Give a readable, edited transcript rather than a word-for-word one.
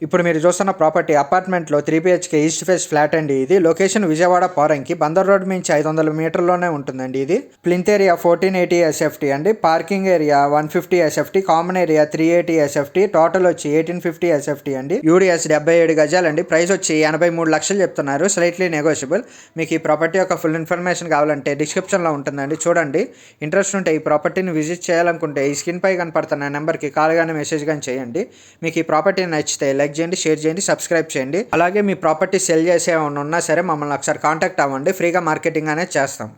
ఇప్పుడు మీరు చూస్తున్న ప్రాపర్టీ అపార్ట్మెంట్లో 3 BHK ఈస్ట్ ఫేస్ ఫ్లాట్ అండి. ఇది లొకేషన్ విజయవాడ పోరంకి బందర్ రోడ్ నుంచి 500 మీటర్లోనే ఉంటుందండి. ఇది ప్లింత్ ఏరియా 1480 SFT అండి. Parking area 150 SFT, common area 380 SFT, total వచ్చి 1850 SFT అండి. యూడిఎస్ 77 గజాలండి. ప్రైస్ వచ్చి 83 లక్షలు చెప్తున్నారు, స్లైట్లీ నెగోషియబుల్. మీకు ఈ ప్రాపర్టీ యొక్క ఫుల్ ఇన్ఫర్మేషన్ కావాలంటే డిస్క్రిప్షన్లో ఉంటుందండి, చూడండి. ఇంట్రెస్ట్ ఉంటే ఈ ప్రాపర్టీని విజిట్ చేయాలనుకుంటే ఈ స్క్రీన్ పై కనపడుతున్న నెంబర్కి కాల్ కానీ మెసేజ్ కానీ చేయండి. మీకు ఈ ప్రాపర్టీ నచ్చితే లైక్ చేయండి, షేర్ చేయండి, సబ్స్క్రైబ్ చేయండి. అలాగే మీ ప్రాపర్టీ సెల్ చేసే ఉన్నా సరే మమ్మల్ని ఒకసారి కాంటాక్ట్ అవ్వండి, ఫ్రీగా మార్కెటింగ్ అనేది చేస్తాం.